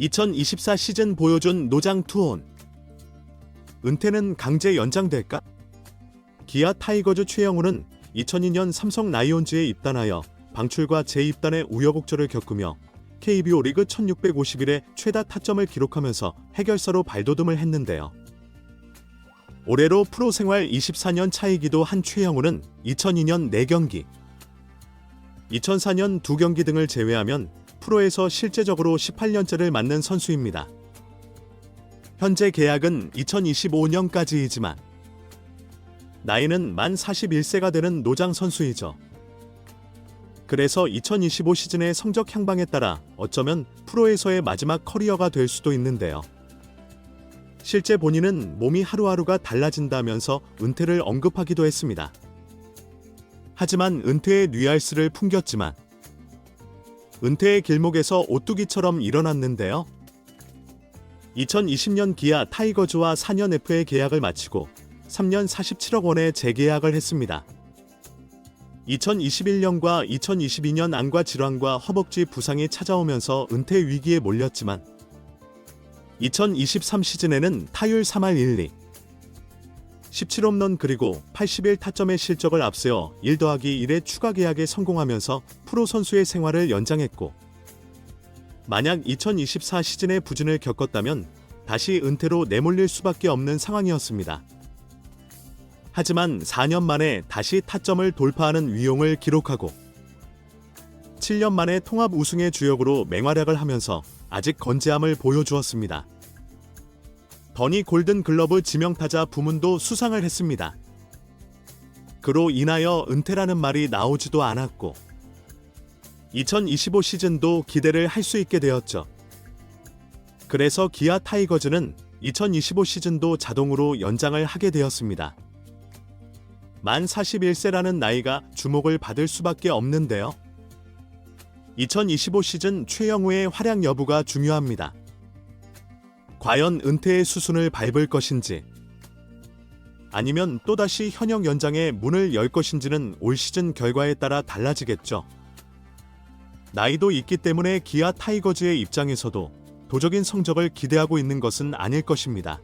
2024 시즌 보여준 노장 투혼. 은퇴는 강제 연장될까? 기아 타이거즈 최영우는 2002년 삼성 라이온즈에 입단하여 방출과 재입단의 우여곡절을 겪으며 KBO 리그 1651의 최다 타점을 기록하면서 해결사로 발돋움을 했는데요. 올해로 프로 생활 24년 차이기도 한 최영우는 2002년 4경기, 2004년 2경기 등을 제외하면 프로에서 실제적으로 18년째를 맞는 선수입니다. 현재 계약은 2025년까지이지만 나이는 만 41세가 되는 노장 선수이죠. 그래서 2025 시즌의 성적 향방에 따라 어쩌면 프로에서의 마지막 커리어가 될 수도 있는데요. 실제 본인은 몸이 하루하루가 달라진다면서 은퇴를 언급하기도 했습니다. 하지만 은퇴의 뉘앙스를 풍겼지만 은퇴의 길목에서 오뚜기처럼 일어났는데요. 2020년 기아 타이거즈와 4년 FA 계약을 마치고 3년 47억 원에 재계약을 했습니다. 2021년과 2022년 안과 질환과 허벅지 부상이 찾아오면서 은퇴 위기에 몰렸지만 2023 시즌에는 타율 3할 1리, 17홈런 그리고 81타점의 실적을 앞세워 1+1의 추가 계약에 성공하면서 프로 선수의 생활을 연장했고, 만약 2024 시즌에 부진을 겪었다면 다시 은퇴로 내몰릴 수밖에 없는 상황이었습니다. 하지만 4년 만에 다시 타점을 돌파하는 위용을 기록하고 7년 만에 통합 우승의 주역으로 맹활약을 하면서 아직 건재함을 보여주었습니다. 더니 골든 글러브 지명타자 부문도 수상을 했습니다. 그로 인하여 은퇴라는 말이 나오지도 않았고 2025 시즌도 기대를 할 수 있게 되었죠. 그래서 기아 타이거즈는 2025 시즌도 자동으로 연장을 하게 되었습니다. 만 41세라는 나이가 주목을 받을 수밖에 없는데요. 2025 시즌 최영우의 활약 여부가 중요합니다. 과연 은퇴의 수순을 밟을 것인지 아니면 또다시 현역 연장의 문을 열 것인지는 올 시즌 결과에 따라 달라지겠죠. 나이도 있기 때문에 기아 타이거즈의 입장에서도 도적인 성적을 기대하고 있는 것은 아닐 것입니다.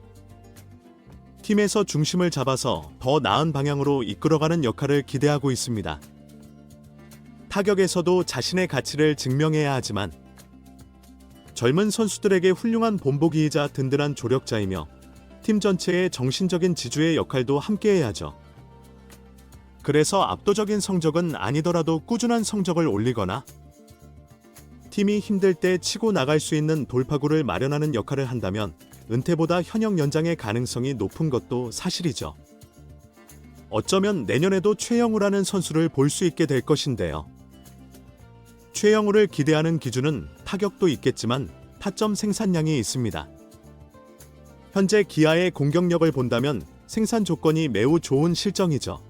팀에서 중심을 잡아서 더 나은 방향으로 이끌어가는 역할을 기대하고 있습니다. 타격에서도 자신의 가치를 증명해야 하지만 젊은 선수들에게 훌륭한 본보기이자 든든한 조력자이며 팀 전체의 정신적인 지주의 역할도 함께해야죠. 그래서 압도적인 성적은 아니더라도 꾸준한 성적을 올리거나 팀이 힘들 때 치고 나갈 수 있는 돌파구를 마련하는 역할을 한다면 은퇴보다 현역 연장의 가능성이 높은 것도 사실이죠. 어쩌면 내년에도 최영우라는 선수를 볼 수 있게 될 것인데요. 최영우를 기대하는 기준은 타격도 있겠지만 타점 생산량이 있습니다. 현재 기아의 공격력을 본다면 생산 조건이 매우 좋은 실정이죠.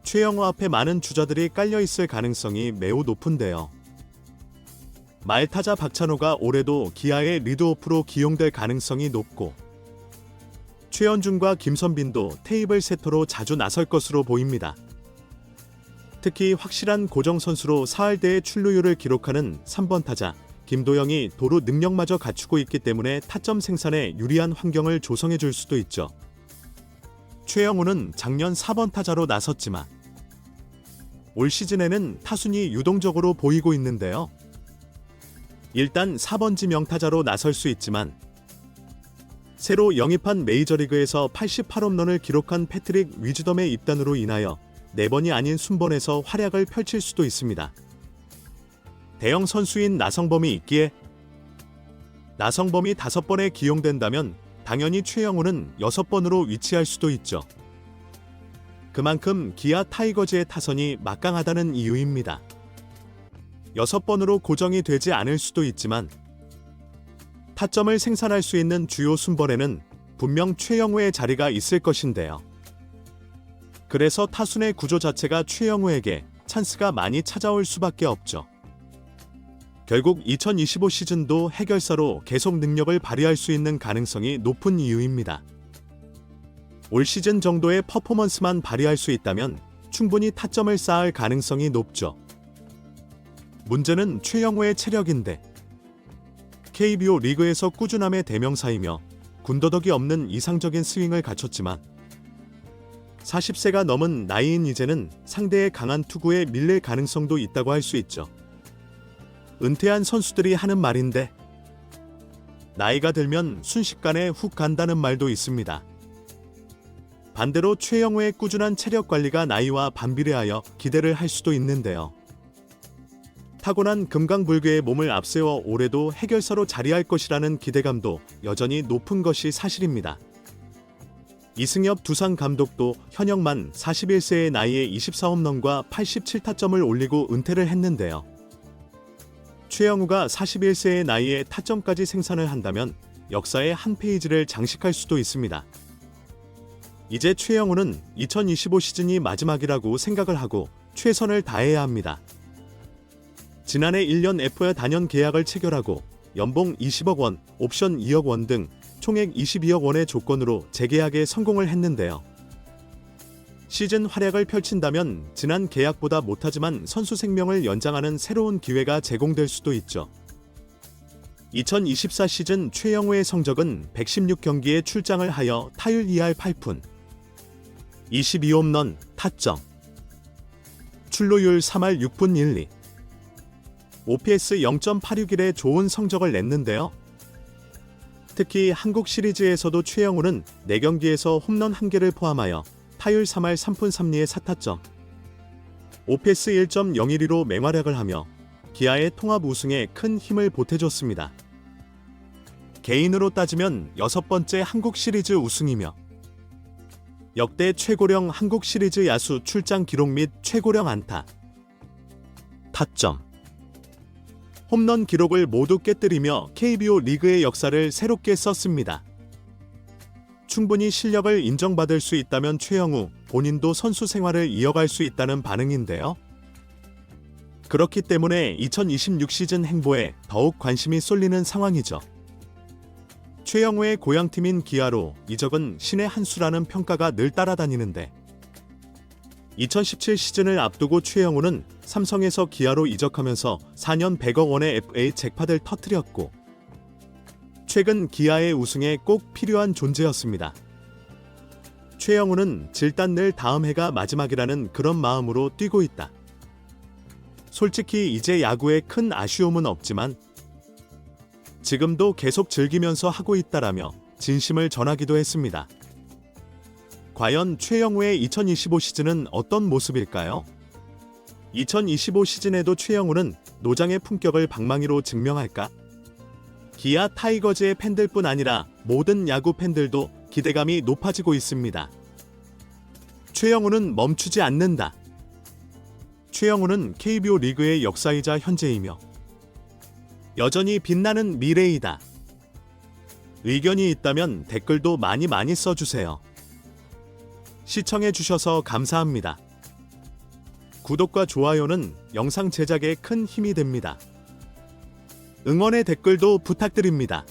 최영우 앞에 많은 주자들이 깔려있을 가능성이 매우 높은데요. 말타자 박찬호가 올해도 기아의 리드오프로 기용될 가능성이 높고 최현중과 김선빈도 테이블 세터로 자주 나설 것으로 보입니다. 특히 확실한 고정 선수로 4할대의 출루율을 기록하는 3번 타자 김도영이 도루 능력마저 갖추고 있기 때문에 타점 생산에 유리한 환경을 조성해 줄 수도 있죠. 최영우는 작년 4번 타자로 나섰지만 올 시즌에는 타순이 유동적으로 보이고 있는데요. 일단 4번지 명타자로 나설 수 있지만 새로 영입한 메이저리그에서 88홈런을 기록한 패트릭 위즈덤의 입단으로 인하여 4번이 아닌 순번에서 활약을 펼칠 수도 있습니다. 대형 선수인 나성범이 있기에 나성범이 5번에 기용된다면 당연히 최영우는 6번으로 위치할 수도 있죠. 그만큼 기아 타이거즈의 타선이 막강하다는 이유입니다. 6번으로 고정이 되지 않을 수도 있지만 타점을 생산할 수 있는 주요 순번에는 분명 최영우의 자리가 있을 것인데요. 그래서 타순의 구조 자체가 최영우에게 찬스가 많이 찾아올 수밖에 없죠. 결국 2025 시즌도 해결사로 계속 능력을 발휘할 수 있는 가능성이 높은 이유입니다. 올 시즌 정도의 퍼포먼스만 발휘할 수 있다면 충분히 타점을 쌓을 가능성이 높죠. 문제는 최영우의 체력인데 KBO 리그에서 꾸준함의 대명사이며 군더더기 없는 이상적인 스윙을 갖췄지만 40세가 넘은 나이인 이제는 상대의 강한 투구에 밀릴 가능성도 있다고 할 수 있죠. 은퇴한 선수들이 하는 말인데 나이가 들면 순식간에 훅 간다는 말도 있습니다. 반대로 최영우의 꾸준한 체력 관리가 나이와 반비례하여 기대를 할 수도 있는데요. 타고난 금강불교의 몸을 앞세워 올해도 해결사로 자리할 것이라는 기대감도 여전히 높은 것이 사실입니다. 이승엽 두산 감독도 현역 만 41세의 나이에 24홈런과 87타점을 올리고 은퇴를 했는데요. 최영우가 41세의 나이에 타점까지 생산을 한다면 역사의 한 페이지를 장식할 수도 있습니다. 이제 최영우는 2025 시즌이 마지막이라고 생각을 하고 최선을 다해야 합니다. 지난해 1년 F야 단연 계약을 체결하고 연봉 20억 원, 옵션 2억 원 등 총액 22억 원의 조건으로 재계약에 성공을 했는데요. 시즌 활약을 펼친다면 지난 계약보다 못하지만 선수 생명을 연장하는 새로운 기회가 제공될 수도 있죠. 2024 시즌 최영우의 성적은 116경기에 출장을 하여 타율 2할 8푼, 22홈런, 타점, 출루율 3할 6분 1리, OPS 0.861의 좋은 성적을 냈는데요. 특히 한국 시리즈에서도 최영우는 4경기에서 홈런 1개를 포함하여 타율 3할 3푼 3리의 4타점, OPS 1.012로 맹활약을 하며 기아의 통합 우승에 큰 힘을 보태줬습니다. 개인으로 따지면 6번째 한국 시리즈 우승이며 역대 최고령 한국 시리즈 야수 출장 기록 및 최고령 안타, 타점, 홈런 기록을 모두 깨뜨리며 KBO 리그의 역사를 새롭게 썼습니다. 충분히 실력을 인정받을 수 있다면 최영우 본인도 선수 생활을 이어갈 수 있다는 반응인데요. 그렇기 때문에 2026 시즌 행보에 더욱 관심이 쏠리는 상황이죠. 최영우의 고향팀인 기아로 이적은 신의 한 수라는 평가가 늘 따라다니는데 2017 시즌을 앞두고 최영우는 삼성에서 기아로 이적하면서 4년 100억 원의 FA 잭팟을 터뜨렸고 최근 기아의 우승에 꼭 필요한 존재였습니다. 최영우는 질단 늘 다음 해가 마지막이라는 그런 마음으로 뛰고 있다. 솔직히 이제 야구에 큰 아쉬움은 없지만 지금도 계속 즐기면서 하고 있다라며 진심을 전하기도 했습니다. 과연 최영우의 2025 시즌은 어떤 모습일까요? 2025 시즌에도 최영우는 노장의 품격을 방망이로 증명할까? 기아 타이거즈의 팬들뿐 아니라 모든 야구 팬들도 기대감이 높아지고 있습니다. 최영우는 멈추지 않는다. 최영우는 KBO 리그의 역사이자 현재이며 여전히 빛나는 미래이다. 의견이 있다면 댓글도 많이 써주세요. 시청해주셔서 감사합니다. 구독과 좋아요는 영상 제작에 큰 힘이 됩니다. 응원의 댓글도 부탁드립니다.